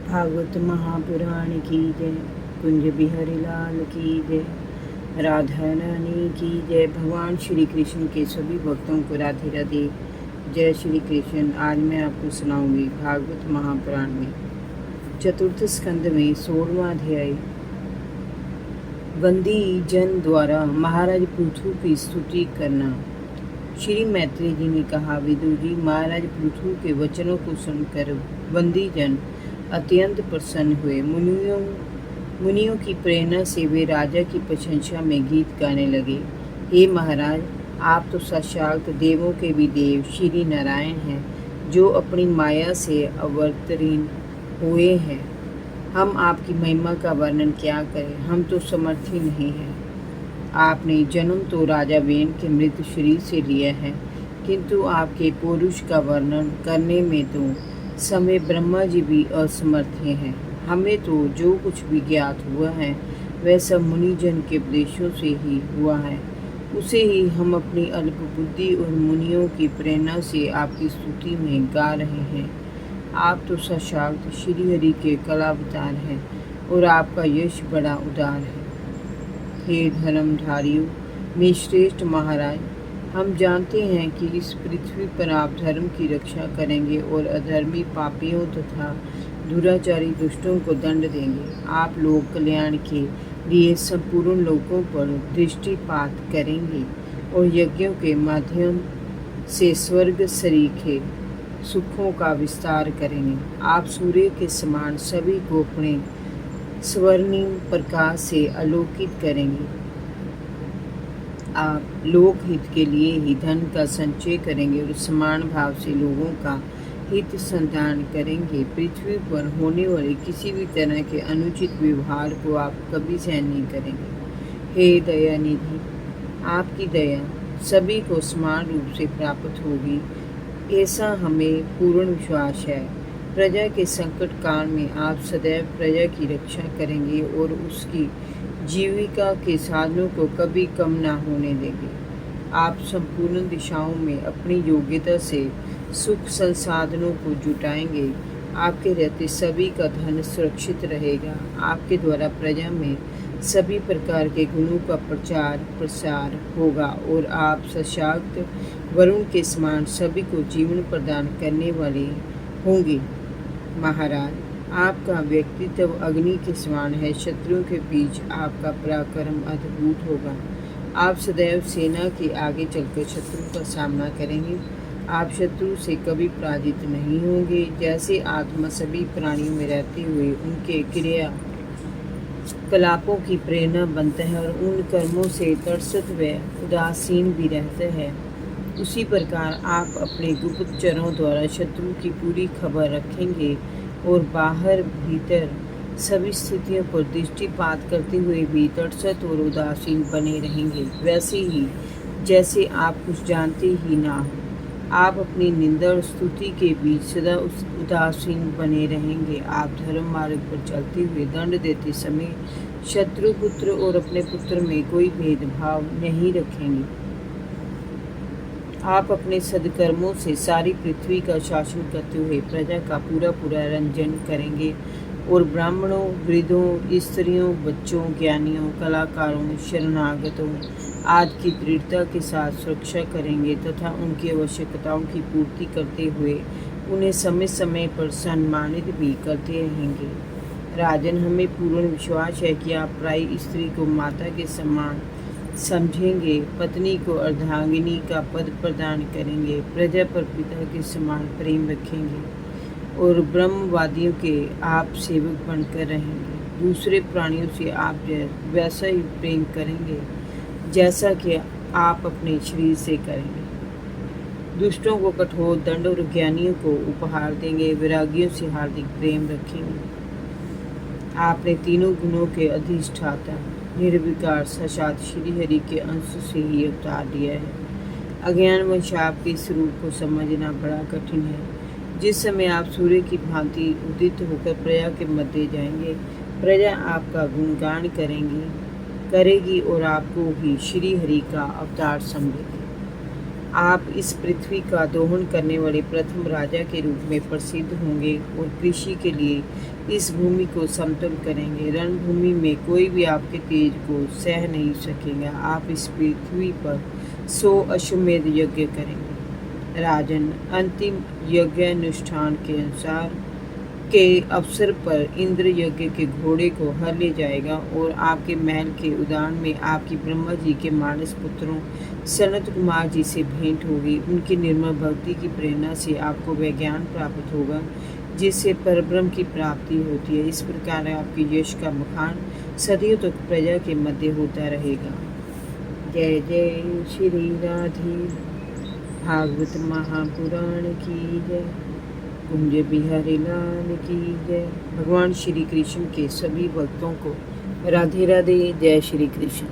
भागवत महापुराण की जय। कुंज बिहारी लाल की जय। राधा रानी की जय। भगवान श्री कृष्ण के सभी भक्तों को राधे राधे। जय श्री कृष्ण। आज मैं आपको सुनाऊंगी भागवत महापुराण में चतुर्थ स्कंद में 16वां अध्याय। वंदी जन द्वारा महाराज पृथु की स्तुति करना। श्री मैत्री जी ने कहा, विदुर जी, महाराज पृथु के वचनों को सुनकर वंदी जन अत्यंत प्रसन्न हुए। मुनियों की प्रेरणा से वे राजा की प्रशंसा में गीत गाने लगे। हे महाराज, आप तो साक्षात देवों के भी देव श्री नारायण हैं, जो अपनी माया से अवतरीन हुए हैं। हम आपकी महिमा का वर्णन क्या करें, हम तो समर्थ ही नहीं हैं। आपने जन्म तो राजा वेन के मृत शरीर से लिया है, किंतु आपके पौरुष का वर्णन करने में तो समय ब्रह्मा जी भी असमर्थ हैं। हमें तो जो कुछ भी ज्ञात हुआ है वह सब मुनिजन के उपदेशों से ही हुआ है, उसे ही हम अपनी अल्प बुद्धि और मुनियों की प्रेरणा से आपकी स्तुति में गा रहे हैं। आप तो साक्षात श्री हरि के कलावतार हैं और आपका यश बड़ा उदार है। हे धर्मधारियों में श्रेष्ठ महाराज, हम जानते हैं कि इस पृथ्वी पर आप धर्म की रक्षा करेंगे और अधर्मी पापियों तथा दुराचारी दुष्टों को दंड देंगे। आप लोक कल्याण के लिए संपूर्ण लोकों पर दृष्टिपात करेंगे और यज्ञों के माध्यम से स्वर्ग सरीखे सुखों का विस्तार करेंगे। आप सूर्य के समान सभी को अपने स्वर्णिम प्रकाश से आलोकित करेंगे। आप लोक हित के लिए ही धन का संचय करेंगे और समान भाव से लोगों का हित संधान करेंगे। पृथ्वी पर होने वाले किसी भी तरह के अनुचित व्यवहार को आप कभी सहन नहीं करेंगे। हे दया निधि, आपकी दया सभी को समान रूप से प्राप्त होगी, ऐसा हमें पूर्ण विश्वास है। प्रजा के संकट काल में आप सदैव प्रजा की रक्षा करेंगे और उसकी जीविका के साधनों को कभी कम ना होने देंगे। आप संपूर्ण दिशाओं में अपनी योग्यता से सुख संसाधनों को जुटाएंगे। आपके रहते सभी का धन सुरक्षित रहेगा। आपके द्वारा प्रजा में सभी प्रकार के गुणों का प्रचार प्रसार होगा और आप सशक्त वरुण के समान सभी को जीवन प्रदान करने वाले होंगे। महाराज, आपका व्यक्तित्व अग्नि के समान है। शत्रुओं के बीच आपका पराक्रम अद्भुत होगा। आप सदैव सेना के आगे चलकर शत्रु का सामना करेंगे। आप शत्रु से कभी पराजित नहीं होंगे। जैसे आत्मा सभी प्राणियों में रहते हुए उनके क्रिया कलापों की प्रेरणा बनता है और उन कर्मों से तरसत व उदासीन भी रहता है, उसी प्रकार आप अपने गुप्तचरों द्वारा शत्रु की पूरी खबर रखेंगे और बाहर भीतर सभी स्थितियों पर दृष्टिपात करते हुए भी तटस्थ और उदासीन बने रहेंगे। वैसे ही जैसे आप कुछ जानते ही ना हो, आप अपनी निंदा और स्तुति के बीच सदा उदासीन बने रहेंगे। आप धर्म मार्ग पर चलते हुए दंड देते समय शत्रु पुत्र और अपने पुत्र में कोई भेदभाव नहीं रखेंगे। आप अपने सद्कर्मों से सारी पृथ्वी का शासन करते हुए प्रजा का पूरा रंजन करेंगे और ब्राह्मणों, वृद्धों, स्त्रियों, बच्चों, ज्ञानियों, कलाकारों, शरणागतों आदि की दृढ़ता के साथ सुरक्षा करेंगे तथा उनकी आवश्यकताओं की पूर्ति करते हुए उन्हें समय समय पर सम्मानित भी करते रहेंगे। राजन, हमें पूर्ण विश्वास है कि आप प्राय स्त्री को माता के समान समझेंगे, पत्नी को अर्धांगिनी का पद प्रदान करेंगे, प्रजा पर पिता के समान प्रेम रखेंगे और ब्रह्मवादियों के आप सेवक बनकर रहेंगे। दूसरे प्राणियों से आप वैसा ही प्रेम करेंगे जैसा कि आप अपने शरीर से करेंगे। दुष्टों को कठोर दंड और ज्ञानियों को उपहार देंगे। वैरागियों से हार्दिक प्रेम रखेंगे। आपने तीनों गुणों के अधिष्ठाता निर्विकार साक्षात श्री हरि के अंश से ही अवतार लिया है। अज्ञानवश आपके इस रूप को समझना बड़ा कठिन है। जिस समय आप सूर्य की भांति उदित होकर प्रजा के मध्य जाएंगे, प्रजा आपका गुणगान करेगी और आपको ही श्री हरि का अवतार समझेगी। आप इस पृथ्वी का दोहन करने वाले प्रथम राजा के रूप में प्रसिद्ध होंगे और कृषि के लिए इस भूमि को समतल करेंगे। रणभूमि में कोई भी आपके तेज को सह नहीं सकेगा। आप इस पृथ्वी पर 100 अश्वमेध यज्ञ करेंगे। राजन, अंतिम यज्ञानुष्ठान के अनुसार के अवसर पर इंद्र यज्ञ के घोड़े को हर ले जाएगा और आपके महल के उद्यान में आपकी ब्रह्मा जी के मानस पुत्रों सनत कुमार जी से भेंट होगी। उनकी निर्मल भक्ति की प्रेरणा से आपको वह ज्ञान प्राप्त होगा जिससे परब्रह्म की प्राप्ति होती है। इस प्रकार आपके यश का बखान सदियों तक प्रजा के मध्य होता रहेगा। जय जय श्री राधे। भागवत महापुराण की जय। कुंज बिहारी लाल की जय। भगवान श्री कृष्ण के सभी भक्तों को राधे राधे। जय श्री कृष्ण।